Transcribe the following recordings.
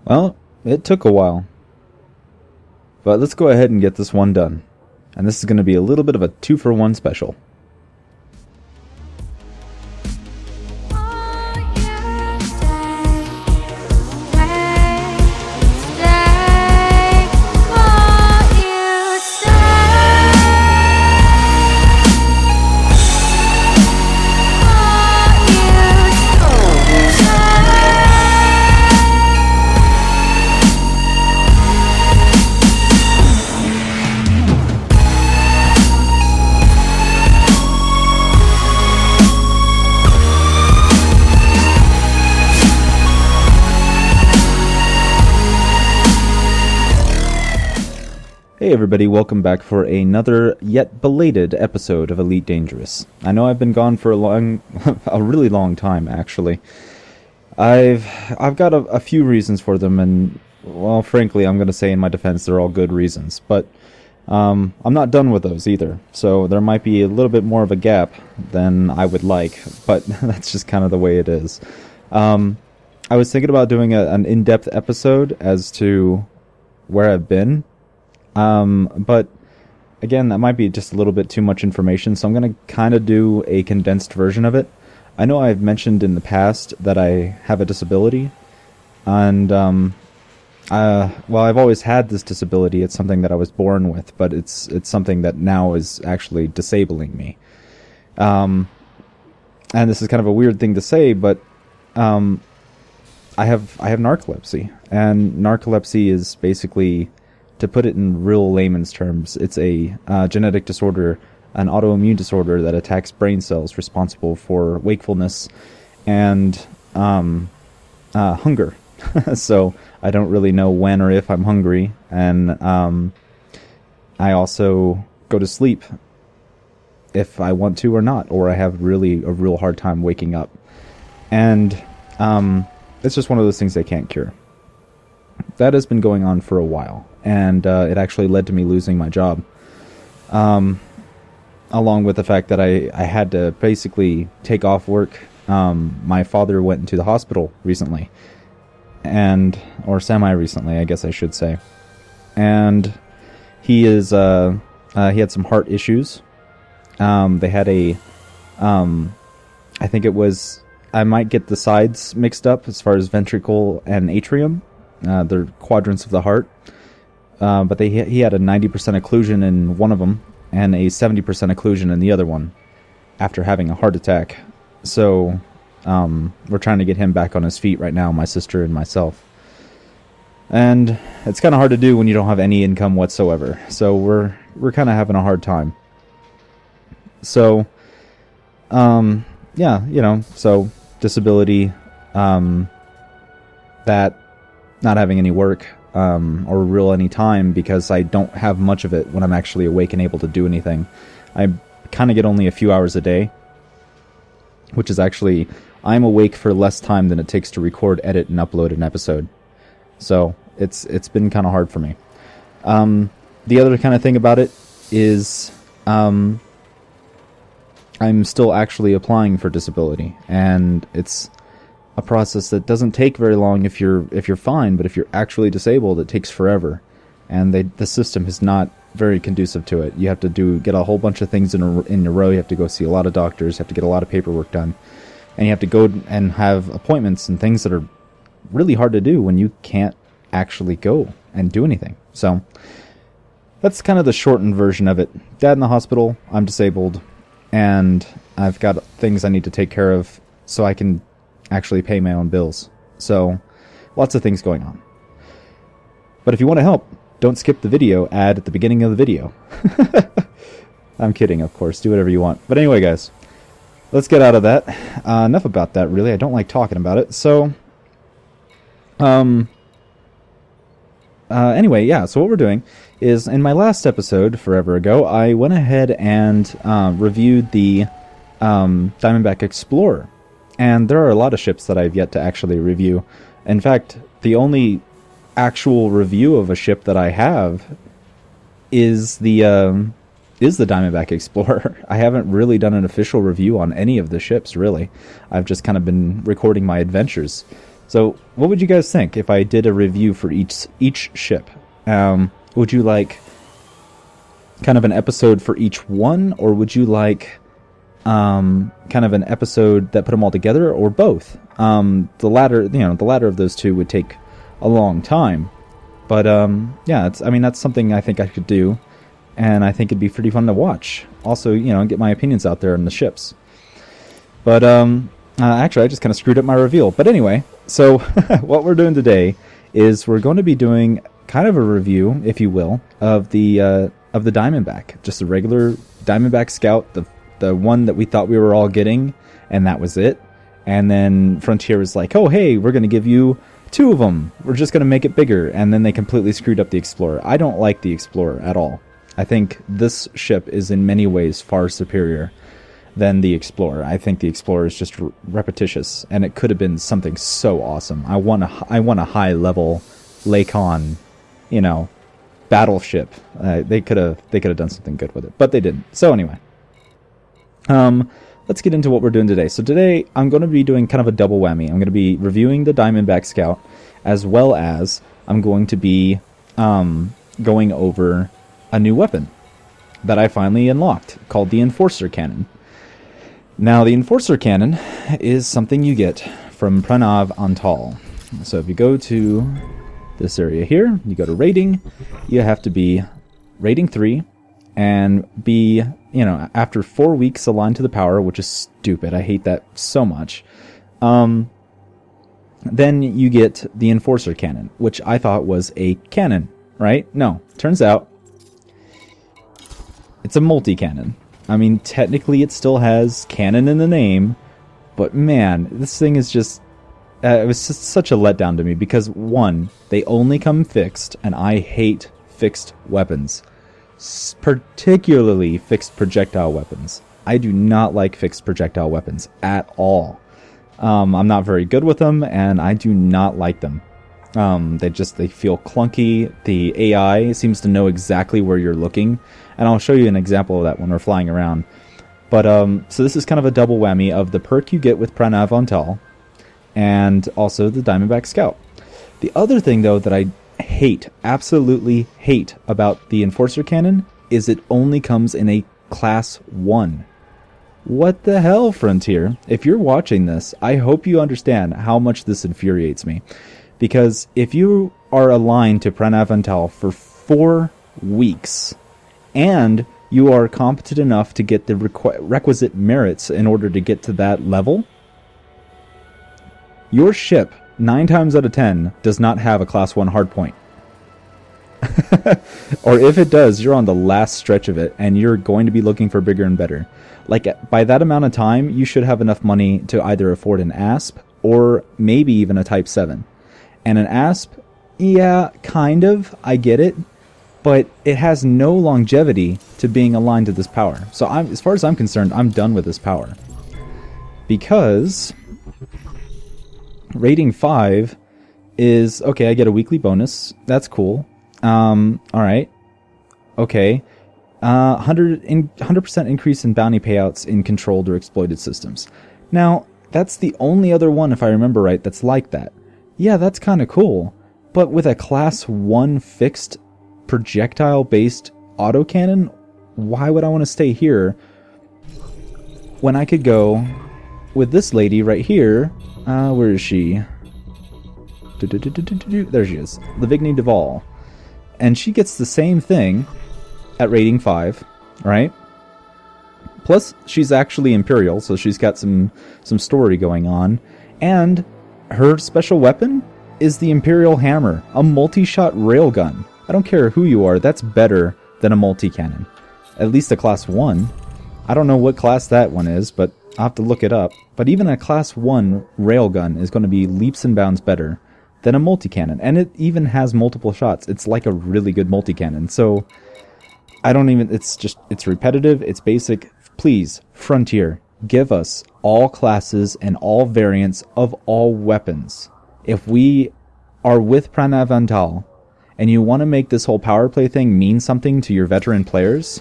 Well, it took a while. But let's go ahead and get this one done. And this is going to be a little bit of a 2-for-1 special. Hey everybody, welcome back for another yet belated episode of Elite Dangerous. I know I've been gone for a really long time actually. I've got a few reasons for them, and well, frankly, I'm going to say in my defense they're all good reasons, but I'm not done with those either. So there might be a little bit more of a gap than I would like, but that's just kind of the way it is. I was thinking about doing an in-depth episode as to where I've been. But again, that might be just a little bit too much information, so I'm going to kind of do a condensed version of it. I know I've mentioned in the past that I have a disability, and, well, I've always had this disability. It's something that I was born with, but it's something that now is actually disabling me. And this is kind of a weird thing to say, but, I have narcolepsy, and narcolepsy is basically, to put it in real layman's terms, it's a genetic disorder, an autoimmune disorder that attacks brain cells responsible for wakefulness and hunger. So I don't really know when or if I'm hungry, and I also go to sleep if I want to or not, or I have really a real hard time waking up. And it's just one of those things I can't cure. That has been going on for a while, and it actually led to me losing my job, along with the fact that I had to basically take off work. My father went into the hospital recently, or semi-recently, I guess I should say, and he had some heart issues. They had I think it was, I might get the sides mixed up as far as ventricle and atrium. They're quadrants of the heart, but he had a 90% occlusion in one of them and a 70% occlusion in the other one after having a heart attack. So we're trying to get him back on his feet right now, my sister and myself. And it's kind of hard to do when you don't have any income whatsoever. So we're kind of having a hard time. So yeah, so disability, that not having any work or real any time, because I don't have much of it when I'm actually awake and able to do anything. I kind of get only a few hours a day, which is actually, I'm awake for less time than it takes to record, edit, and upload an episode. So it's been kind of hard for me. The other kind of thing about it is I'm still actually applying for disability, and it's a process that doesn't take very long if you're fine, but if you're actually disabled, it takes forever, and the system is not very conducive to it. You have to get a whole bunch of things in a row. You have to go see a lot of doctors, you have to get a lot of paperwork done, and you have to go and have appointments and things that are really hard to do when you can't actually go and do anything. So that's kind of the shortened version of it. Dad in the hospital, I'm disabled, and I've got things I need to take care of so I can actually pay my own bills. So lots of things going on. But if you want to help, don't skip the video ad at the beginning of the video. I'm kidding, of course. Do whatever you want. But anyway, guys, let's get out of that. Enough about that, really. I don't like talking about it. So anyway, yeah, so what we're doing is, in my last episode, forever ago, I went ahead and reviewed the Diamondback Explorer. And there are a lot of ships that I've yet to actually review. In fact, the only actual review of a ship that I have is the Diamondback Explorer. I haven't really done an official review on any of the ships, really. I've just kind of been recording my adventures. So, what would you guys think if I did a review for each ship? Would you like kind of an episode for each one, or would you like kind of an episode that put them all together, or both? The latter of those two would take a long time, but yeah, that's something I think I could do, and I think it'd be pretty fun to watch. Also, get my opinions out there on the ships. But actually, I just kind of screwed up my reveal. But anyway, so what we're doing today is we're going to be doing kind of a review, if you will, of the Diamondback, just a regular Diamondback Scout, the one that we thought we were all getting, and that was it. And then Frontier was like, oh, hey, we're going to give you 2 of them. We're just going to make it bigger. And then they completely screwed up the Explorer. I don't like the Explorer at all. I think this ship is in many ways far superior than the Explorer. I think the Explorer is just repetitious, and it could have been something so awesome. I want a high-level Lakon, battleship. They could have done something good with it, but they didn't. So anyway, let's get into what we're doing today. So today I'm going to be doing kind of a double whammy. I'm going to be reviewing the Diamondback Scout, as well as I'm going to be going over a new weapon that I finally unlocked called the Enforcer Cannon. Now, the Enforcer Cannon is something you get from Pranav Antal. So if you go to this area here, you go to rating, you have to be rating 3 and be, after 4 weeks aligned to the power, which is stupid. I hate that so much. Then you get the Enforcer Cannon, which I thought was a cannon, right? No, turns out it's a multi-cannon. I mean, technically it still has cannon in the name, but man, this thing is just... it was just such a letdown to me, because, 1, they only come fixed, and I hate fixed weapons. Particularly fixed projectile weapons. I do not like fixed projectile weapons at all. I'm not very good with them, and I do not like them. They feel clunky. The AI seems to know exactly where you're looking, and I'll show you an example of that when we're flying around. But so this is kind of a double whammy of the perk you get with Pranav Antal, and also the Diamondback Scout. The other thing, though, that I hate, absolutely hate about the Enforcer Cannon is it only comes in a Class 1. What the hell, Frontier? If you're watching this, I hope you understand how much this infuriates me. Because if you are aligned to Pranav Antal for 4 weeks, and you are competent enough to get the requisite merits in order to get to that level, your ship, 9 times out of 10, does not have a Class 1 hardpoint. Or if it does, you're on the last stretch of it, and you're going to be looking for bigger and better. Like, by that amount of time, you should have enough money to either afford an ASP, or maybe even a Type 7. And an ASP, yeah, kind of, I get it, but it has no longevity to being aligned to this power. So as far as I'm concerned, I'm done with this power. Because rating 5 is, okay, I get a weekly bonus. That's cool. Alright. Okay. 100% increase in bounty payouts in controlled or exploited systems. Now, that's the only other one, if I remember right, that's like that. Yeah, that's kind of cool. But with a Class 1 fixed projectile-based autocannon, why would I want to stay here when I could go with this lady right here? Where is she? There she is. Lavigny Duval. And she gets the same thing at rating 5, right? Plus, she's actually Imperial, so she's got some story going on. And her special weapon is the Imperial Hammer, a multi-shot railgun. I don't care who you are, that's better than a multi-cannon. At least a Class 1. I don't know what class that one is, but I'll have to look it up. But even a Class 1 railgun is going to be leaps and bounds better than a multi-cannon. And it even has multiple shots. It's like a really good multi-cannon. So, it's repetitive, it's basic. Please, Frontier, give us all classes and all variants of all weapons. If we are with Pranav Antal, and you want to make this whole power play thing mean something to your veteran players,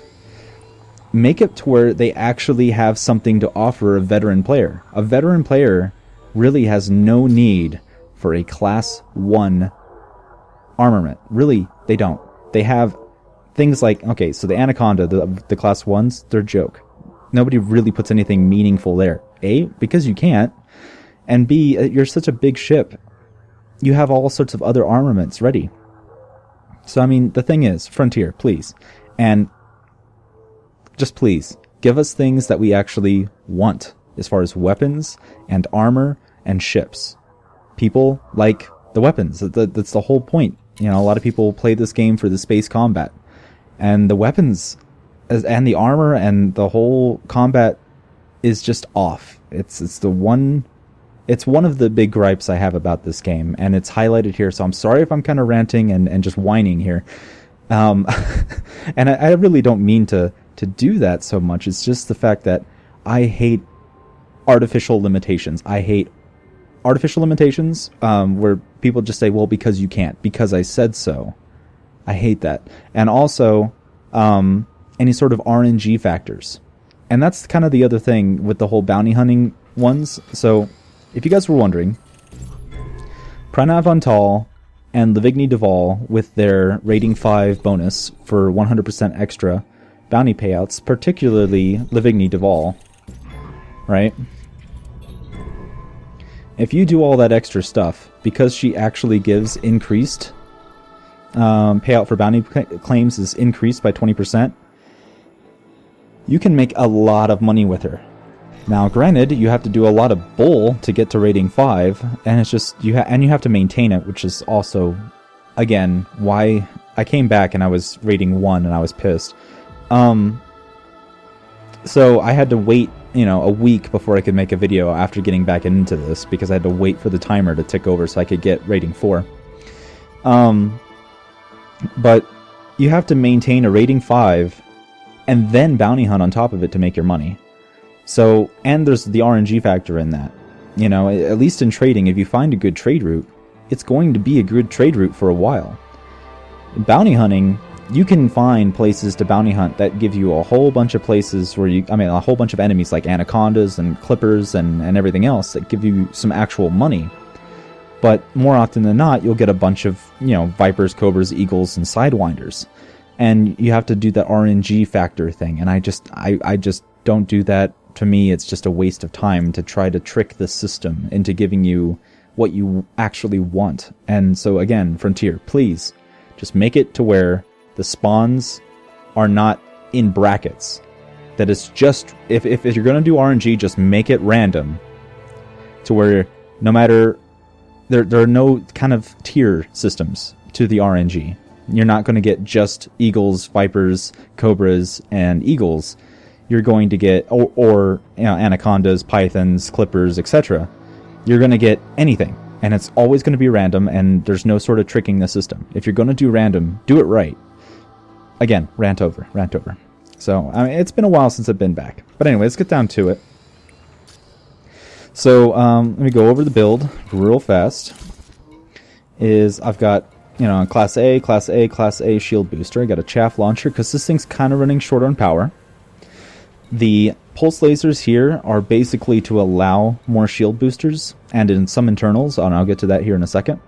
make it to where they actually have something to offer a veteran player. A veteran player really has no need for a Class 1 armament. Really, they don't. They have things like, okay, so the Anaconda, the Class 1s, they're a joke. Nobody really puts anything meaningful there. A, because you can't. And B, you're such a big ship. You have all sorts of other armaments ready. So, I mean, the thing is, Frontier, please. And just please, give us things that we actually want as far as weapons and armor and ships. People like the weapons. That's the whole point. You know, a lot of people play this game for the space combat. And the weapons and the armor and the whole combat is just off. It's one of the big gripes I have about this game, and it's highlighted here, so I'm sorry if I'm kind of ranting and just whining here. And I really don't mean to do that so much. It's just the fact that I hate artificial limitations. I hate artificial limitations where people just say, well, because you can't, because I said so. I hate that. And also, any sort of RNG factors. And that's kind of the other thing with the whole bounty hunting ones. So, if you guys were wondering, Pranav Antal and Livigny Duval with their rating 5 bonus for 100% extra bounty payouts, particularly Livigny Duval, right? If you do all that extra stuff, because she actually gives increased payout for bounty claims is increased by 20%, you can make a lot of money with her. Now, granted, you have to do a lot of bull to get to rating 5, and it's just you have to maintain it, which is also, again, why I came back and I was rating 1 and I was pissed. So I had to wait, a week before I could make a video after getting back into this, because I had to wait for the timer to tick over so I could get rating 4. But you have to maintain a rating 5 and then bounty hunt on top of it to make your money. So, and there's the RNG factor in that. At least in trading, if you find a good trade route, it's going to be a good trade route for a while. In bounty hunting, you can find places to bounty hunt that give you a whole bunch of places where a whole bunch of enemies like anacondas and clippers and everything else that give you some actual money. But more often than not, you'll get a bunch of, vipers, cobras, eagles, and sidewinders. And you have to do that RNG factor thing, and I just don't do that. To me, it's just a waste of time to try to trick the system into giving you what you actually want. And so again, Frontier, please, just make it to where the spawns are not in brackets. That it's just, if you're going to do RNG, just make it random. To where no matter, there are no kind of tier systems to the RNG. You're not going to get just eagles, vipers, cobras, and eagles. You're going to get, or anacondas, pythons, clippers, etc. You're going to get anything. And it's always going to be random, and there's no sort of tricking the system. If you're going to do random, do it right. Again, rant over. So, it's been a while since I've been back. But anyway, let's get down to it. So, let me go over the build real fast. I've got, Class A shield booster. I got a chaff launcher, because this thing's kind of running short on power. The pulse lasers here are basically to allow more shield boosters, and in some internals, and I'll get to that here in a second.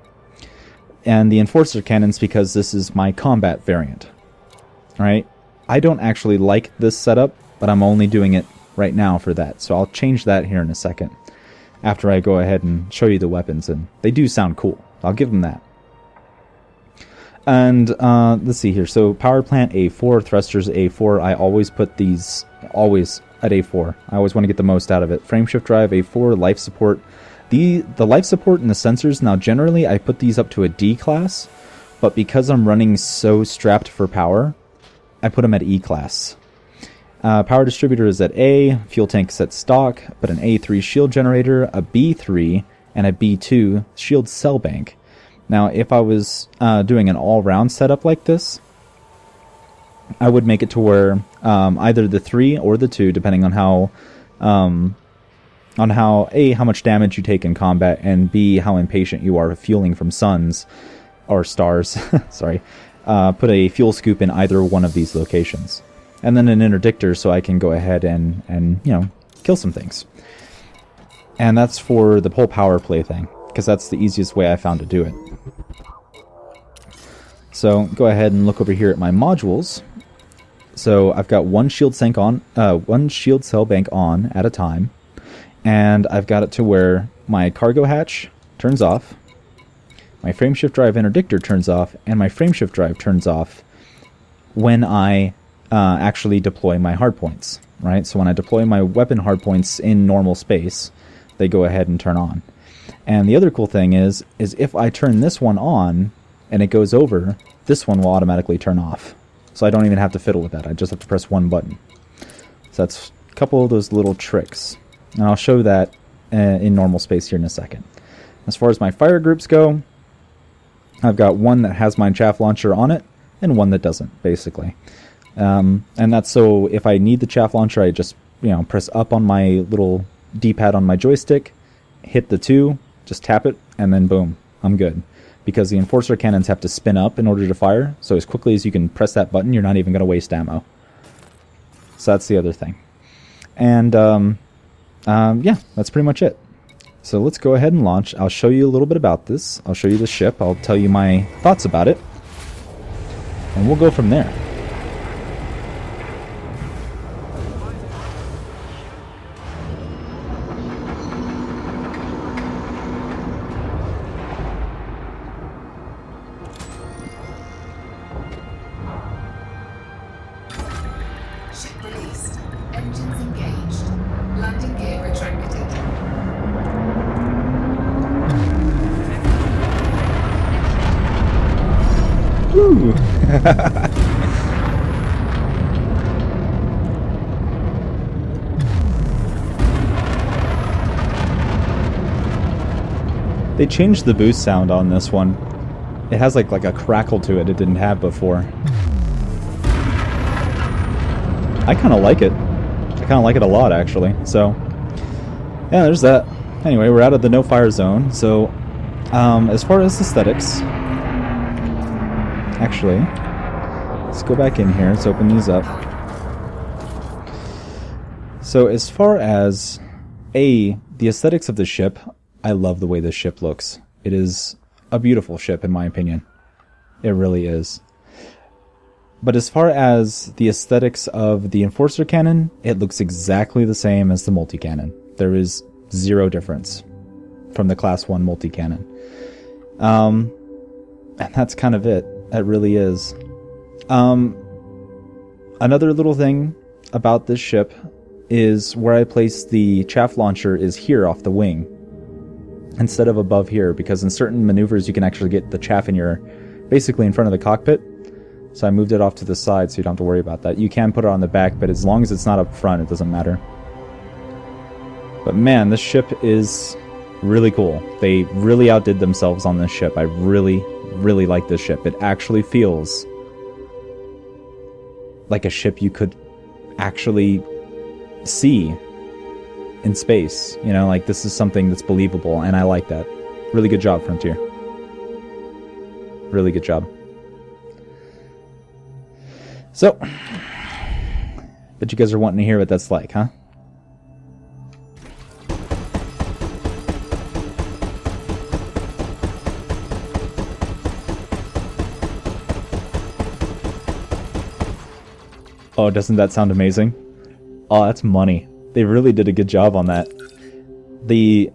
And the enforcer cannons, because this is my combat variant. Alright? I don't actually like this setup, but I'm only doing it right now for that. So I'll change that here in a second, after I go ahead and show you the weapons, and they do sound cool. I'll give them that. And let's see here. So power plant A4, thrusters A4. I always put these at A4. I always want to get the most out of it. Frameshift drive A4, life support. The life support and the sensors, now generally I put these up to a D class, but because I'm running so strapped for power, I put them at E class. Power distributor is at A, fuel tank is at stock, but an A3 shield generator, a B3, and a B2 shield cell bank. Now, if I was doing an all-round setup like this, I would make it to where either the 3 or the 2, depending on how A, how much damage you take in combat, and B, how impatient you are fueling from suns or stars. Sorry, put a fuel scoop in either one of these locations, and then an interdictor so I can go ahead and kill some things. And that's for the whole power play thing. because that's the easiest way I found to do it. So go ahead and look over here at my modules. So I've got one shield cell bank on at a time, and I've got it to where my cargo hatch turns off, my frameshift drive interdictor turns off, and my frameshift drive turns off when I actually deploy my hardpoints, right? So when I deploy my weapon hardpoints in normal space, they go ahead and turn on. And the other cool thing is if I turn this one on and it goes over, this one will automatically turn off. So I don't even have to fiddle with that. I just have to press one button. So that's a couple of those little tricks. And I'll show that in normal space here in a second. As far as my fire groups go, I've got one that has my chaff launcher on it and one that doesn't, basically. And that's so if I need the chaff launcher, I just press up on my little D-pad on my joystick, hit the 2, just tap it, and then boom, I'm good. Because the enforcer cannons have to spin up in order to fire, so as quickly as you can press that button, you're not even going to waste ammo. So that's the other thing. And yeah, that's pretty much it. So let's go ahead and launch. I'll show you a little bit about this. I'll show you the ship. I'll tell you my thoughts about it. And we'll go from there. Ship released. Engines engaged. Landing gear retracted. Woo! They changed the boost sound on this one. It has like a crackle to it didn't have before. I kind of like it. I kind of like it a lot, actually. So, yeah, there's that. Anyway, we're out of the no-fire zone. So, as far as aesthetics... Actually, let's go back in here. Let's open these up. So, as far as the aesthetics of the ship, I love the way this ship looks. It is a beautiful ship, in my opinion. It really is. But as far as the aesthetics of the Enforcer cannon, it looks exactly the same as the multi-cannon. There is zero difference from the Class 1 multi-cannon. And that's kind of it. That really is. Another little thing about this ship is where I place the chaff launcher is here off the wing, instead of above here, because in certain maneuvers you can actually get the chaff in basically in front of the cockpit. So I moved it off to the side so you don't have to worry about that. You can put it on the back, but as long as it's not up front, it doesn't matter. But man, this ship is really cool. They really outdid themselves on this ship. I really, really like this ship. It actually feels like a ship you could actually see in space. You know, like this is something that's believable, and I like that. Really good job, Frontier. Really good job. So, bet you guys are wanting to hear what that's like, huh? Oh, doesn't that sound amazing? Oh, that's money. They really did a good job on that. The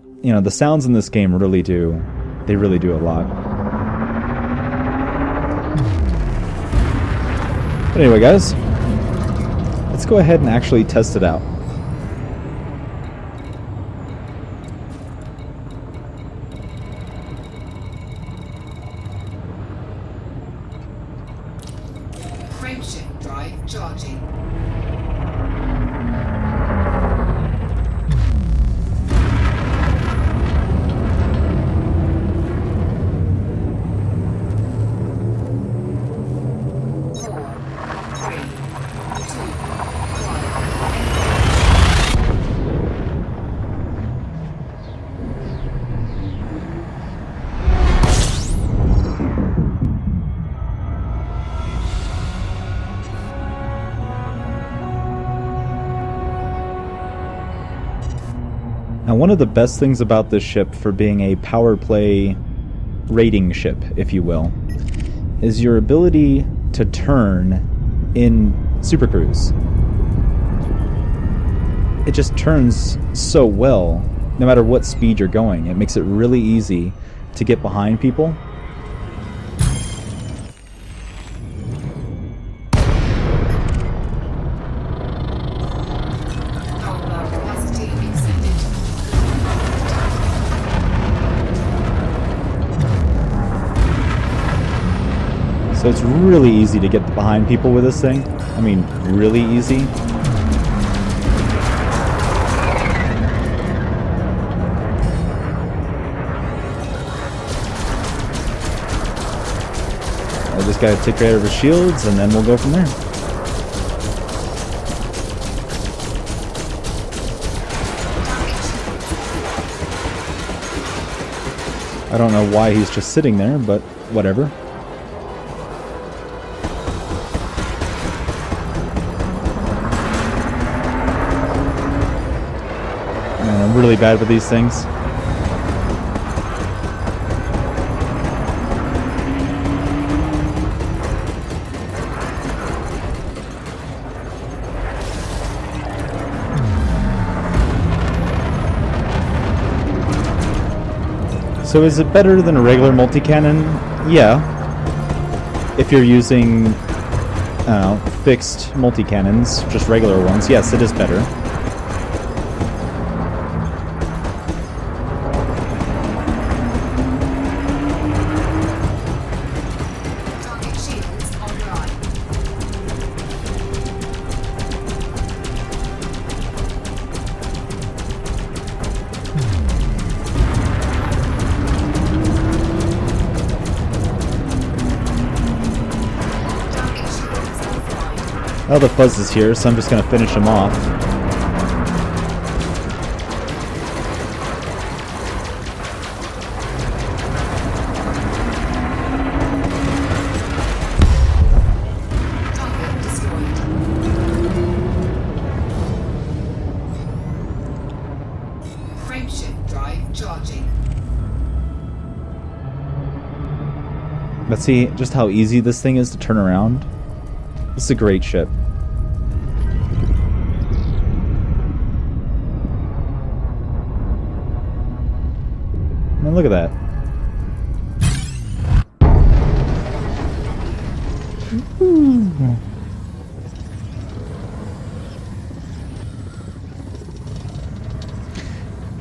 sounds in this game really do a lot. But anyway, guys, let's go ahead and actually test it out. Frameshift drive charging. Now, one of the best things about this ship for being a power play raiding ship, if you will, is your ability to turn in Super Cruise. It just turns so well, no matter what speed you're going. It makes it really easy to get behind people. So it's really easy to get behind people with this thing. I mean, really easy. I just gotta take care of his shields and then we'll go from there. I don't know why he's just sitting there, but whatever. Man, I'm really bad with these things. So is it better than a regular multi-cannon? Yeah. If you're using, I don't know, fixed multi-cannons, just regular ones, yes, it is better. Target shields online. Oh, the fuzz is here, so I'm just gonna finish him off. Target destroyed. Frameshift drive charging. But see just how easy this thing is to turn around? This is a great ship. I mean, look at that.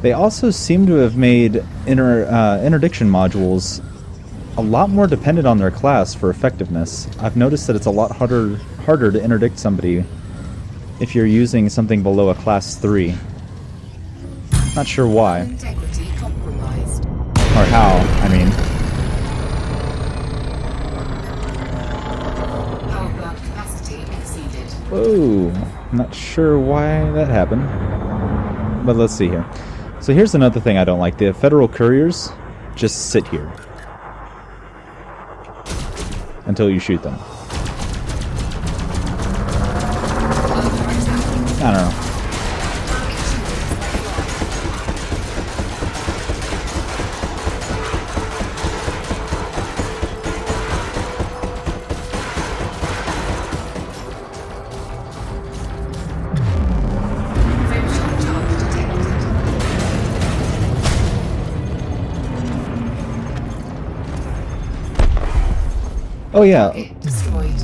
They also seem to have made interdiction modules a lot more dependent on their class for effectiveness. I've noticed that it's a lot harder to interdict somebody if you're using something below a class 3. Not sure why. Integrity compromised. Or how, I mean. Power plant capacity exceeded. Whoa, not sure why that happened. But let's see here. So here's another thing I don't like. The federal couriers just sit here until you shoot them. I don't know. Frameshift charge detected. Oh yeah, Target destroyed.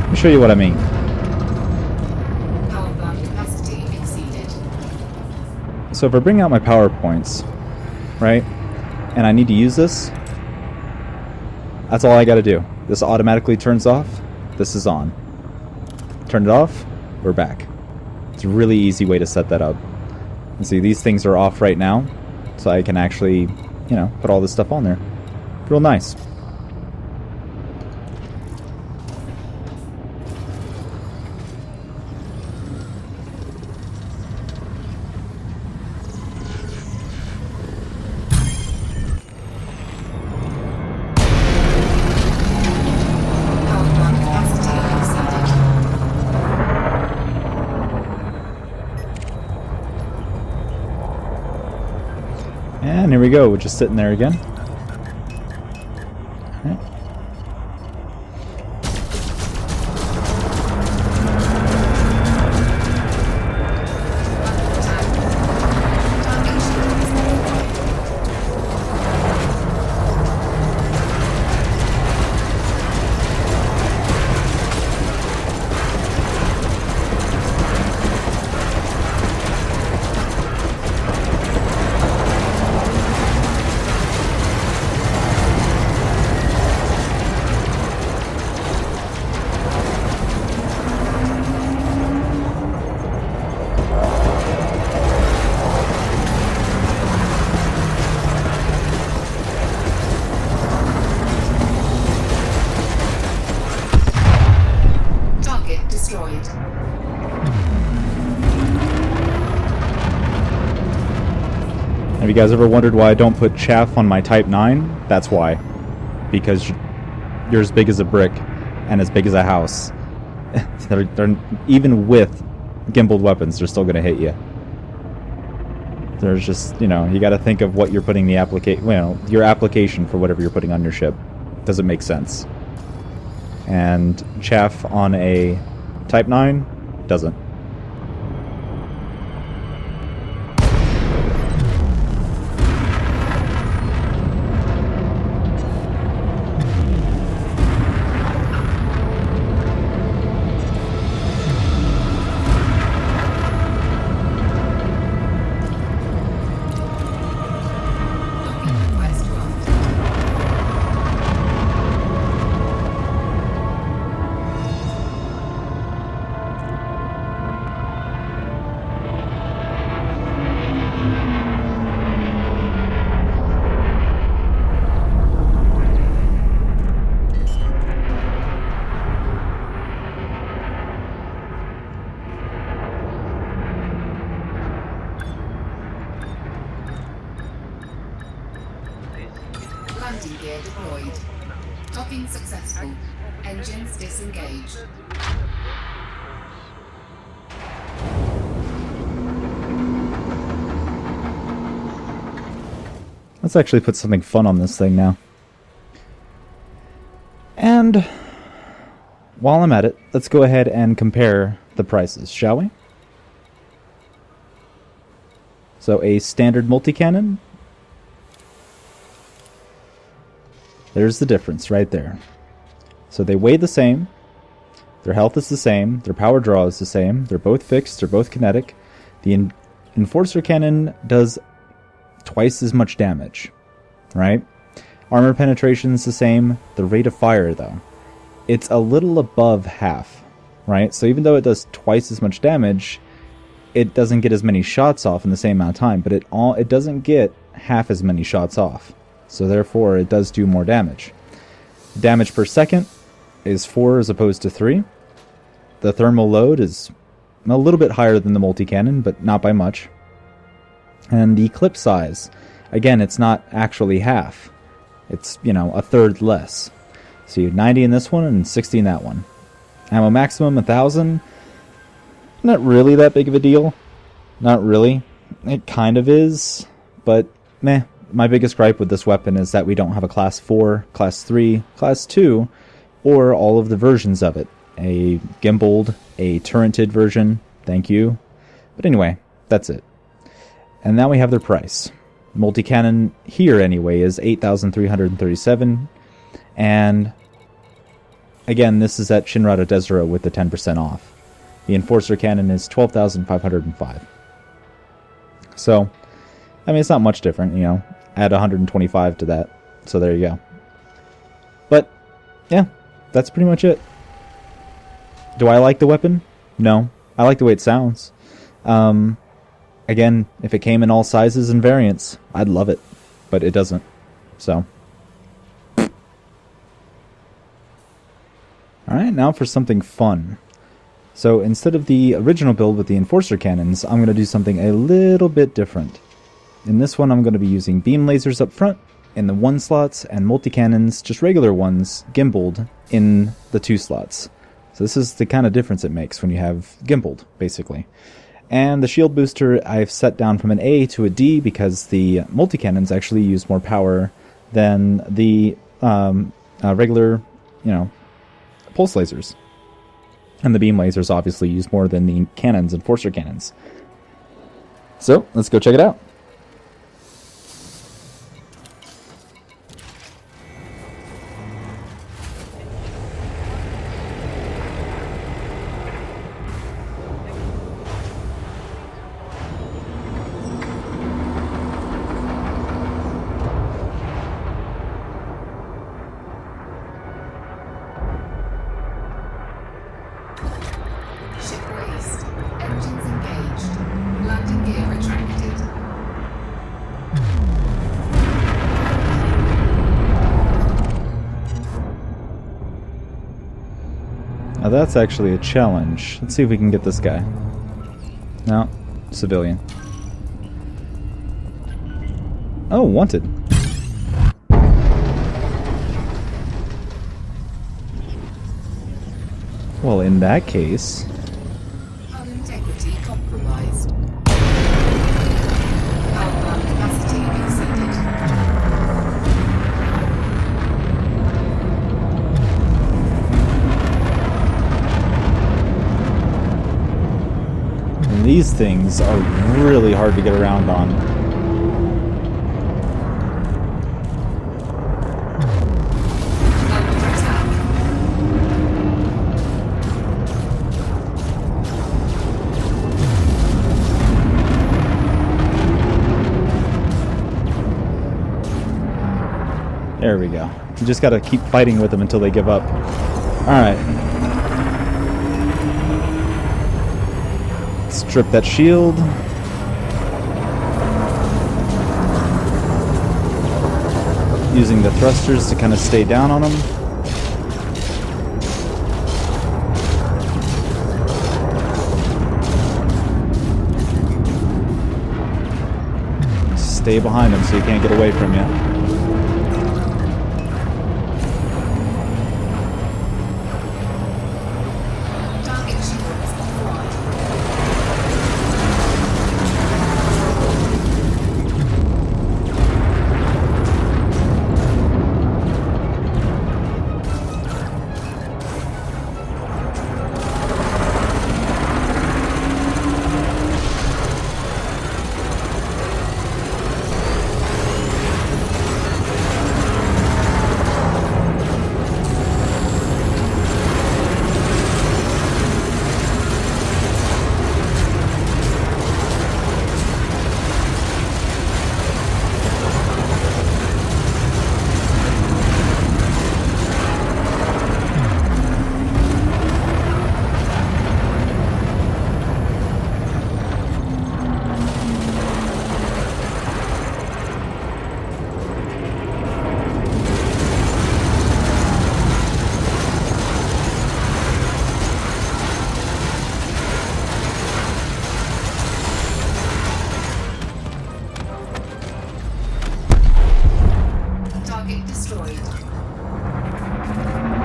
let me show you what I mean. Power plant capacity exceeded. So if I bring out my PowerPoints, right, and I need to use this, that's all I gotta do. This automatically turns off, this is on. Turn it off, we're back. It's a really easy way to set that up. And see, these things are off right now, so I can actually, you know, put all this stuff on there. Real nice. Power plant capacity exceeded. here we go. We're just sitting there again. Alright. Have you guys ever wondered why I don't put chaff on my Type 9? That's why. Because you're as big as a brick and as big as a house. they're even with gimbaled weapons, they're still going to hit you. There's just, you know, you got to think of what you're putting the your application for whatever you're putting on your ship. Does it make sense? And chaff on a Type 9 doesn't. Landing gear deployed. Docking successful. Engines disengaged. Let's actually put something fun on this thing now. And while I'm at it, let's go ahead and compare the prices, shall we? So a standard multi-cannon. There's the difference right there. So they weigh the same. Their health is the same. Their power draw is the same. They're both fixed. They're both kinetic. The Enforcer Cannon does twice as much damage, right? Armor penetration is the same. The rate of fire, though, it's a little above half, right? So even though it does twice as much damage, it doesn't get as many shots off in the same amount of time, but it doesn't get half as many shots off. So therefore, it does do more damage. Damage per second is 4 as opposed to 3. The thermal load is a little bit higher than the multi-cannon, but not by much. And the clip size, again, it's not actually half. It's, you know, a third less. So you have 90 in this one and 60 in that one. Ammo maximum 1,000. Not really that big of a deal. Not really. It kind of is, but meh. My biggest gripe with this weapon is that we don't have a Class 4, Class 3, Class 2, or all of the versions of it. A gimbaled, a turreted version, thank you. But anyway, that's it. And now we have their price. Multi-cannon here, anyway, is 8,337. And again, this is at Shinrada Desero with the 10% off. The Enforcer Cannon is 12,505. So, I mean, it's not much different, you know. Add 125 to that. So there you go. But, yeah, that's pretty much it. Do I like the weapon? No. I like the way it sounds. Again, if it came in all sizes and variants, I'd love it. But it doesn't. So. Alright, now for something fun. So instead of the original build with the Enforcer Cannons, I'm going to do something a little bit different. In this one, I'm going to be using beam lasers up front in the 1 slots and multi-cannons, just regular ones, gimbaled in the 2 slots. So this is the kind of difference it makes when you have gimbaled, basically. And the shield booster I've set down from an A to a D because the multi-cannons actually use more power than the regular, pulse lasers. And the beam lasers obviously use more than the cannons, enforcer cannons. So, let's go check it out. Now that's actually a challenge. Let's see if we can get this guy. No, civilian. Oh, wanted. Well, in that case... Hull integrity compromised. Power plant capacity exceeded. And these things are really hard to get around on. Under attack. There we go. You just gotta keep fighting with them until they give up. Alright. Strip that shield. Using the thrusters to kind of stay down on them. Stay behind them so he can't get away from you.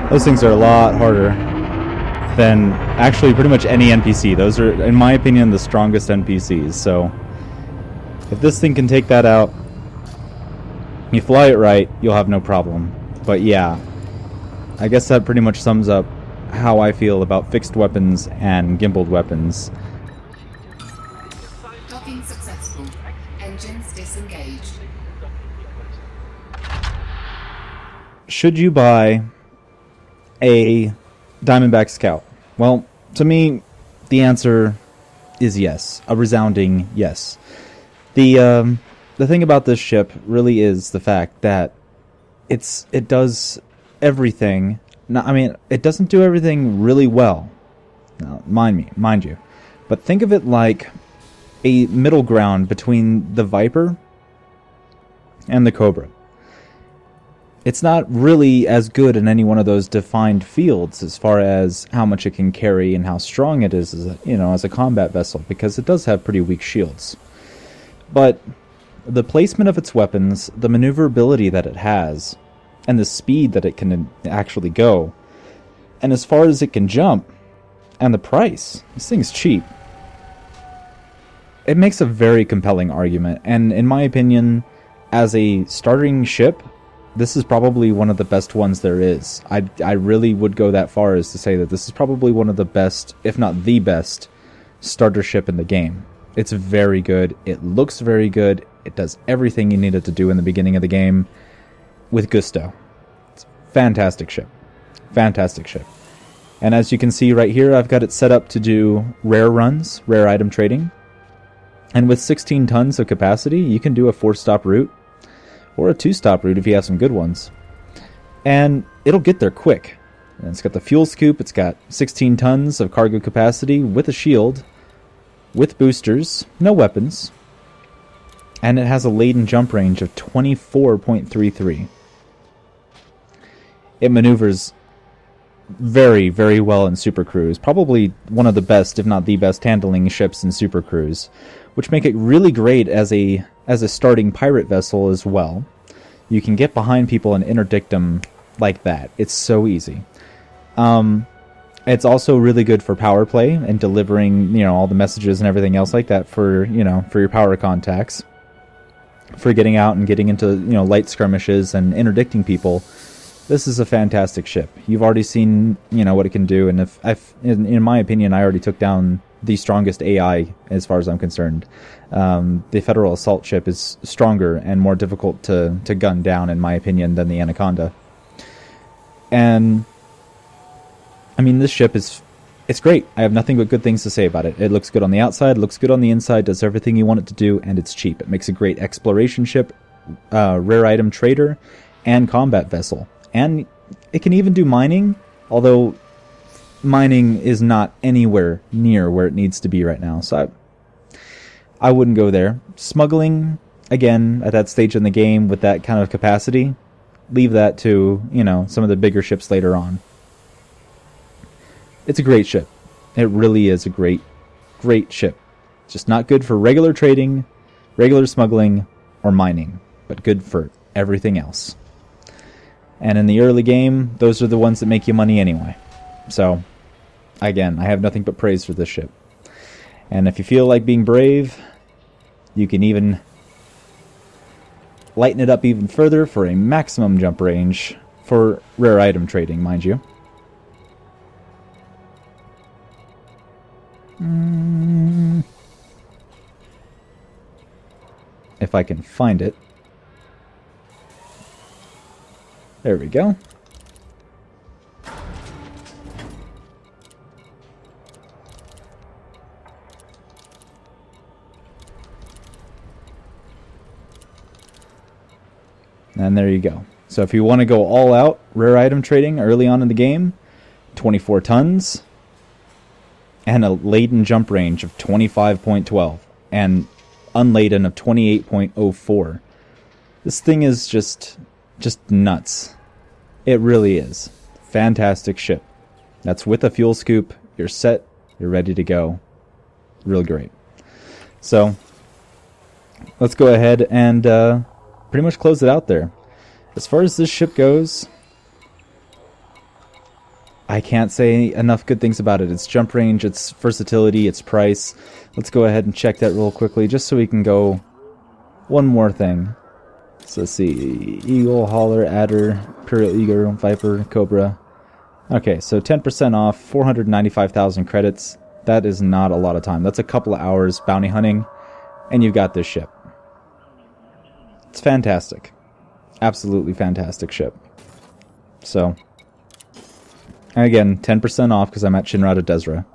Those things are a lot harder than actually pretty much any NPC. Those are, in my opinion, the strongest NPCs. So if this thing can take that out, you fly it right, you'll have no problem. But yeah, I guess that pretty much sums up how I feel about fixed weapons and gimbaled weapons. Docking successful. Engines disengaged. Should you buy a Diamondback Scout? Well, to me, the answer is yes. A resounding yes. The thing about this ship really is the fact that it does everything. It doesn't do everything really well. Now, mind you. But think of it like a middle ground between the Viper and the Cobra. It's not really as good in any one of those defined fields as far as how much it can carry and how strong it is as a combat vessel, because it does have pretty weak shields. But the placement of its weapons, the maneuverability that it has, and the speed that it can actually go, and as far as it can jump, and the price, this thing's cheap. it makes a very compelling argument, and in my opinion, as a starting ship, this is probably one of the best ones there is. I really would go that far as to say that this is probably one of the best, if not the best, starter ship in the game. It's very good. It looks very good. It does everything you need it to do in the beginning of the game with gusto. It's a fantastic ship. Fantastic ship. And as you can see right here, I've got it set up to do rare runs, rare item trading. And with 16 tons of capacity, you can do a 4-stop route or a 2-stop route if you have some good ones. And it'll get there quick. And it's got the fuel scoop, it's got 16 tons of cargo capacity with a shield, with boosters, no weapons, and it has a laden jump range of 24.33. It maneuvers very, very well in Super Cruise. Probably one of the best, if not the best, handling ships in Super Cruise, which make it really great as a starting pirate vessel as well. You can get behind people and interdict them like that. It's so easy. It's also really good for power play and delivering, all the messages and everything else like that for your power contacts. For getting out and getting into, light skirmishes and interdicting people. This is a fantastic ship. You've already seen, what it can do, and in my opinion, I already took down the strongest AI as far as I'm concerned. The Federal Assault ship is stronger and more difficult to gun down, in my opinion, than the Anaconda. And this ship it's great. I have nothing but good things to say about it. It looks good on the outside, looks good on the inside, does everything you want it to do, and it's cheap. It makes a great exploration ship, rare item trader, and combat vessel. And it can even do mining, although mining is not anywhere near where it needs to be right now. So I wouldn't go there. Smuggling, again, at that stage in the game with that kind of capacity, leave that to, some of the bigger ships later on. It's a great ship. It really is a great, great ship. Just not good for regular trading, regular smuggling, or mining, but good for everything else. And in the early game, those are the ones that make you money anyway. So, again, I have nothing but praise for this ship. And if you feel like being brave, you can even lighten it up even further for a maximum jump range for rare item trading, mind you. If I can find it. There we go. And there you go. So if you want to go all out rare item trading early on in the game, 24 tons and a laden jump range of 25.12 and unladen of 28.04. This thing is just nuts. It really is. Fantastic ship. That's with a fuel scoop. You're set. You're ready to go. Real great. So, let's go ahead and pretty much close it out there. As far as this ship goes, I can't say enough good things about it. Its jump range, its versatility, its price. Let's go ahead and check that real quickly just so we can go one more thing. So let's see. Eagle, Hauler, Adder, Imperial Eagle, Viper, Cobra. Okay, so 10% off, 495,000 credits. That is not a lot of time. That's a couple of hours bounty hunting, and you've got this ship. It's fantastic. Absolutely fantastic ship. So, and again, 10% off because I'm at Shinrada Desra.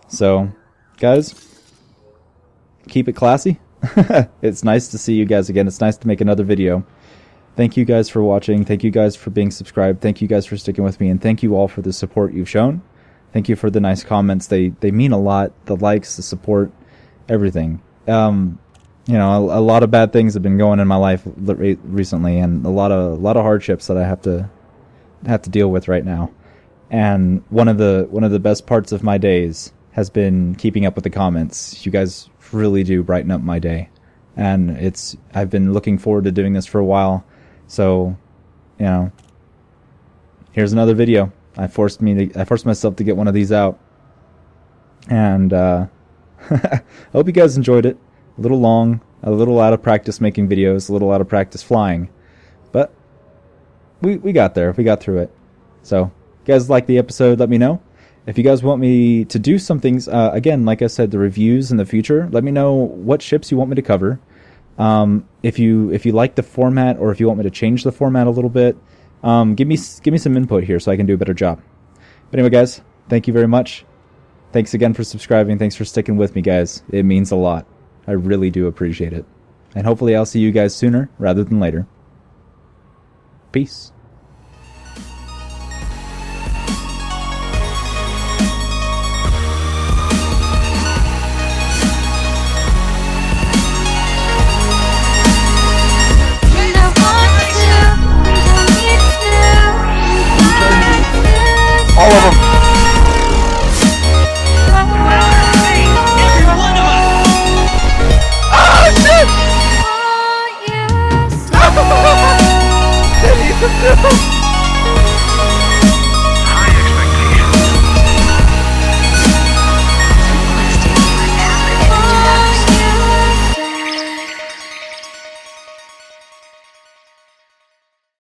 So, guys, keep it classy. It's nice to see you guys again. It's nice to make another video. Thank you guys for watching. Thank you guys for being subscribed. Thank you guys for sticking with me. And thank you all for the support you've shown. Thank you for the nice comments. They mean a lot. The likes, the support, everything. A lot of bad things have been going in my life recently, and a lot of hardships that I have to deal with right now. And one of the best parts of my days has been keeping up with the comments. You guys really do brighten up my day, and I've been looking forward to doing this for a while. So, here's another video. I forced myself to get one of these out, and I hope you guys enjoyed it. A little long, a little out of practice making videos, a little out of practice flying. But we got there. We got through it. So, if you guys like the episode, let me know. If you guys want me to do some things, again, like I said, the reviews in the future, let me know what ships you want me to cover. If you like the format, or if you want me to change the format a little bit, give me some input here so I can do a better job. But anyway, guys, thank you very much. Thanks again for subscribing. Thanks for sticking with me, guys. It means a lot. I really do appreciate it. And hopefully I'll see you guys sooner rather than later. Peace. All of them.